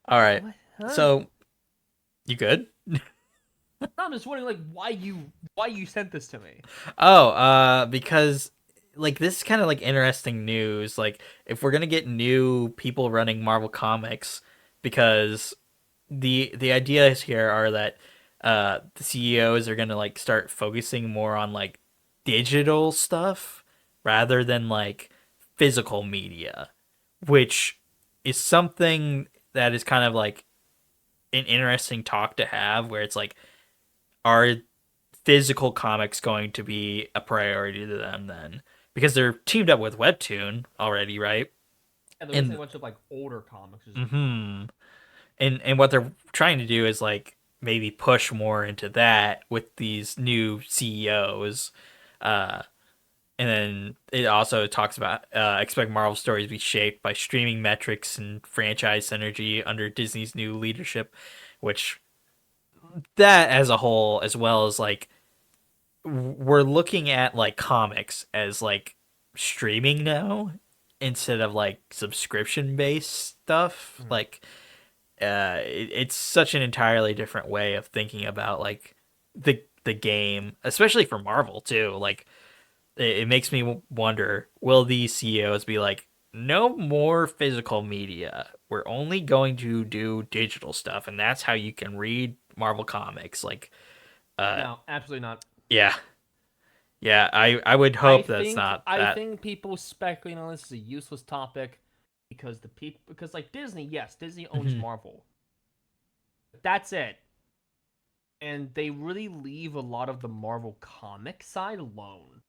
All right. What? Huh? So, you good? No, I'm just wondering, like, why you sent this to me. Oh, because like this is kind of like interesting news. Like if we're gonna get new people running Marvel Comics, because the ideas here are that the CEOs are gonna like start focusing more on like digital stuff rather than like physical media, which is something that is kind of like an interesting talk to have where it's like are physical comics going to be a priority to them then? Because they're teamed up with Webtoon already, right? Yeah, they're missing a And bunch of like older comics, which is annoying. hmm and what they're trying to do is like maybe push more into that with these new CEOs. Uh and then it also talks about expect Marvel stories to be shaped by streaming metrics and franchise synergy under Disney's new leadership, which that as a whole, as well as like we're looking at like comics as like streaming now instead of like subscription based stuff. Mhm. Like it's such an entirely different way of thinking about like the game, especially for Marvel too. Like it makes me wonder, will these CEOs be like, no more physical media, we're only going to do digital stuff, and that's how you can read Marvel comics. Like uh No, absolutely not. yeah. Yeah, I would I hope that's think not I that. think people speculating on this is a useless topic because the people because like Disney, yes, Disney owns Hmm. Marvel. But that's it. And they really leave a lot of the Marvel comic side alone.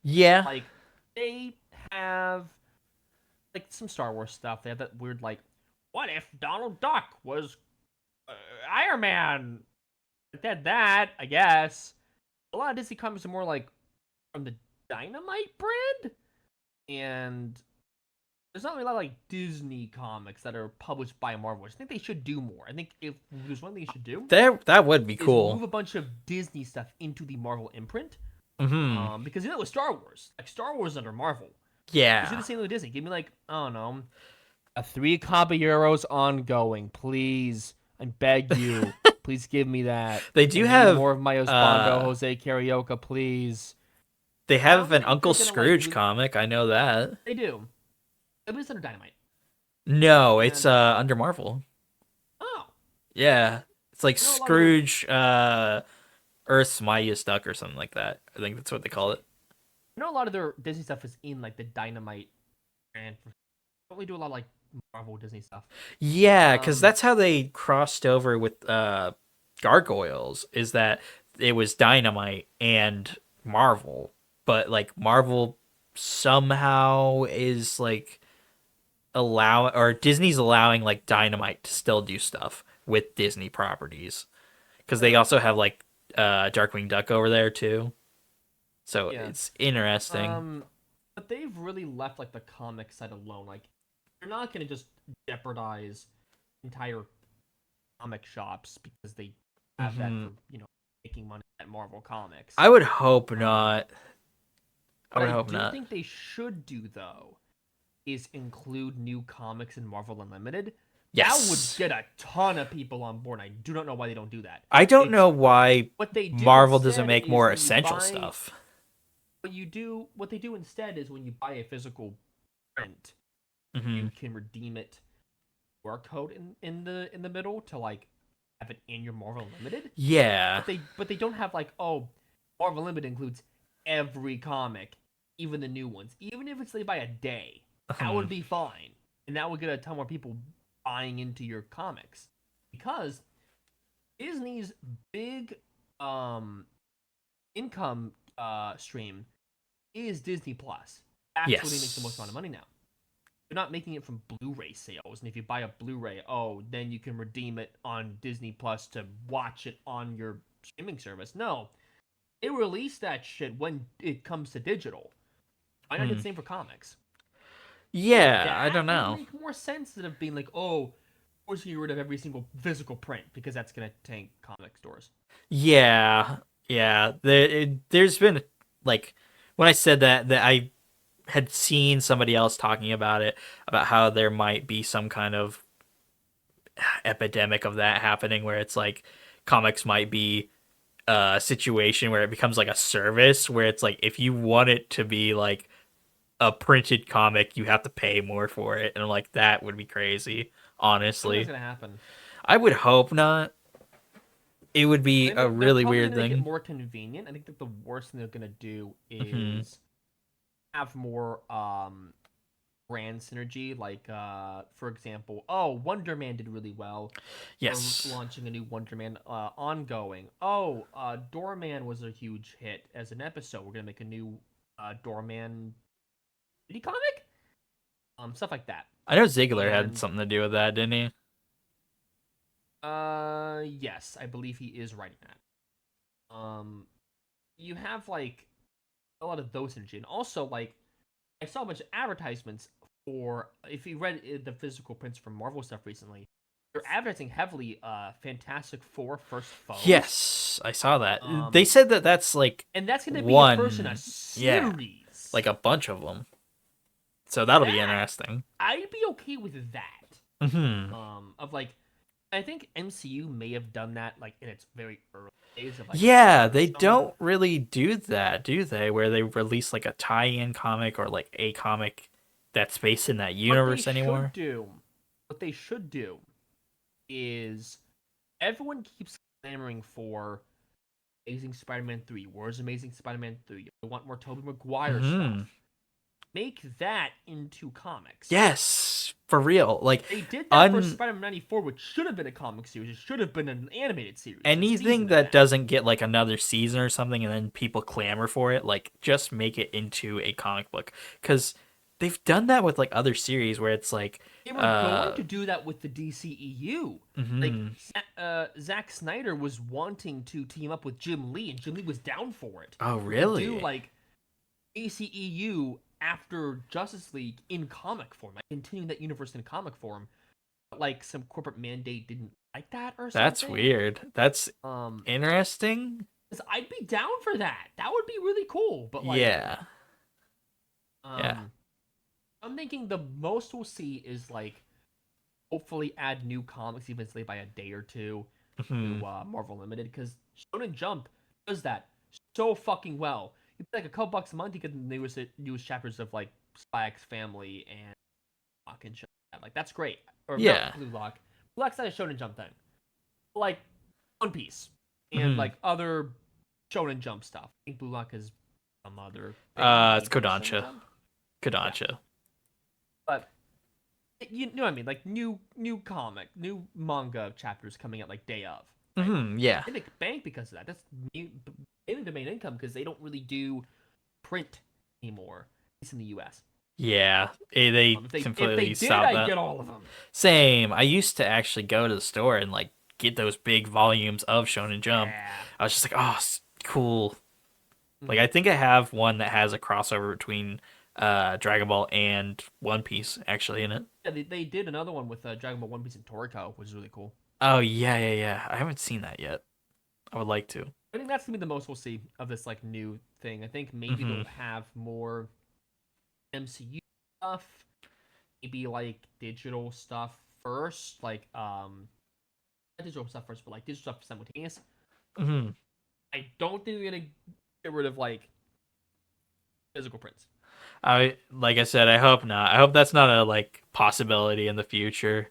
Yeah. Like they have like some Star Wars stuff. They have that weird like, what if Donald Duck was uh, Iron Man? That I guess. A lot of Disney comics are more like from the Dynamite brand, and there's not really a lot of like Disney comics that are published by Marvel. I just think they should do more. I think if there's one thing they should do That would be is move cool. a bunch of Disney stuff into the Marvel imprint. Hmm. Because you know with Star Wars, like Star Wars is under Marvel. You should do Yeah. the same thing with Disney. Give me like I don't know a 3 Caballero ongoing, please. I beg you, please give me that. They I do need have more of my Osbando uh Jose Carioca, please. they I don't have an think they're Uncle gonna like. Scrooge comic, I know that. They do. But it's under Dynamite. No, it's And under Marvel. oh, Yeah. It's like I know a lot of their Scrooge Earth's Mightiest Duck or something like that. I think that's what they call interesting. it. I know a lot of their Disney stuff is in like the Dynamite brand. Don't really do a lot of like Marvel Disney stuff. Yeah, cuz Um, that's how they crossed over with Gargoyles, is that it was Dynamite and Marvel, but like Marvel somehow is like allow or Disney's allowing like Dynamite to still do stuff with Disney properties because they huh, also have like Darkwing Duck over there too. So yeah. it's interesting. Um, but they've really left like the comic side alone. Like, you're not gonna just jeopardize entire comic shops because they have that Hmm. for making money at Marvel Comics. I would hope Um, not. I what would I hope do not. think they should do though is include new comics in Marvel Unlimited. That would Yes. get a ton of people on board. I do not know why they don't do that. I don't It's know why what they do Marvel doesn't instead make is more when you essential buy stuff. what they do instead is when you buy a physical print, you Hmm. can redeem it QR code in the middle to like have it in your Marvel Unlimited. Yeah. But they don't have like, oh, Marvel Unlimited includes every comic, even the new ones. Even if it's late by a day, that Hmm. would be fine. And that would get a ton more people buying into your comics. Because Disney's big um income stream is Disney Plus. That's where they make the most amount of Yes. money now. They're not making it from Blu-ray sales, and if you buy a Blu-ray, oh, then you can redeem it on Disney Plus to watch it on your streaming service. No, they release that shit when it comes to digital. Why not do the Hmm. same for comics? Yeah, I That don't would know. make more sense instead of being like, oh, we're just getting rid of every single physical print because that's gonna tank comic stores. Yeah, yeah. There's been like when I said that I had seen somebody else talking about it about how there might be some kind of epidemic of that happening where it's like comics might be a situation where it becomes like a service where it's like if you want it to be like a printed comic, you have to pay more for it, and like that would be crazy. I don't think that's Honestly, gonna happen. I would hope not. It would be a They're really probably weird gonna make it thing. more convenient. I think that the worst thing they're gonna do Hmm. is have more brand synergy. Like for example, oh, Wonder Man did really well. We're Yes, launching a new Wonder Man ongoing. Oh, Doorman was a huge hit as an episode. We're gonna make a new Doorman mini comic. Stuff like that. I know Ziegler had And something to do with that, didn't he? yes, I believe he is writing that. You have like a lot of those synergy, and also like I saw a bunch of advertisements for if you read the physical prints from Marvel stuff recently. They're advertising heavily Fantastic Four First Foes. Yes, I saw that. They Um, said that that's like and that's going to be a first in a one, yeah, series. like a bunch of them. So that'll be That interesting. I'd be okay with that. Hmm. Of like, I think MCU may have done that like in its very early days of like Yeah, they Cornerstone. don't really do that, do they? Where they release like a tie-in comic or like a comic that's based in that What they universe should anymore. do, what they should do is everyone keeps clamoring for Amazing Spider-Man 3. Where's Amazing Spider-Man 3? I want more Tobey Maguire Hmm. stuff. Make that into comics. Yes, for real. Like They did that for un Spider-Man 94, which should have been a comic series. It should have been an animated series, a anything season of that that. doesn't get like another season or something and then people clamor for it, like just make it into a comic book. Because they've done that with like other series where it's like They were going uh to do that with the DCEU. Like, mhm. Zack Snyder was wanting to team up with Jim Lee, and Jim Lee was down for it. Oh To do, really? like, DCEU after Justice League in comic form, like, continuing that universe in comic form. But, like, some corporate mandate didn't like that or That's something. weird. That's Um, interesting. 'Cause I'd be down for that. That would be really cool. But, like, Yeah. Yeah. um, I'm thinking the most we'll see is, like, hopefully add new comics eventually by a day or two to Mhm. Marvel Limited because Shonen Jump does that so fucking well. You pay like a couple bucks a month, you get the newest chapters of like Spy X Family and Lock and shit like that. Like that's great. Or Yeah. not Blue Lock. Blue Lock's not a Shonen Jump thing. But, like One Piece and Mhm. like other Shonen Jump stuff. I think Blue Lock is some other thing, It's maybe Shonen Kodansha. Jump. Yeah, Kodansha. but you know what I mean? Like new comic, new manga chapters coming out like day of, right? Mhm. Yeah. They make bank because of that. That's mainly the main income because they don't really do print anymore, at least in the U.S. Yeah. They If they completely did, stopped I'd that. get all of them. Same. I used to actually go to the store and like get those big volumes of Shonen Jump. Yeah. I was just like, oh, cool. Like Mhm. I think I have one that has a crossover between Dragon Ball and One Piece actually in it. Yeah, they did another one with Dragon Ball One Piece and Toriko, which is really cool. Oh yeah, yeah, yeah. I haven't seen that yet. I would like to. I think that's gonna be the most we'll see of this like new thing. I think maybe Hmm. they'll have more MCU stuff, maybe like digital stuff first, like not digital stuff first, but like digital stuff simultaneous. Hmm. I don't think they're gonna get rid of like physical prints. I like I said, I hope not. I hope that's not a like possibility in the future.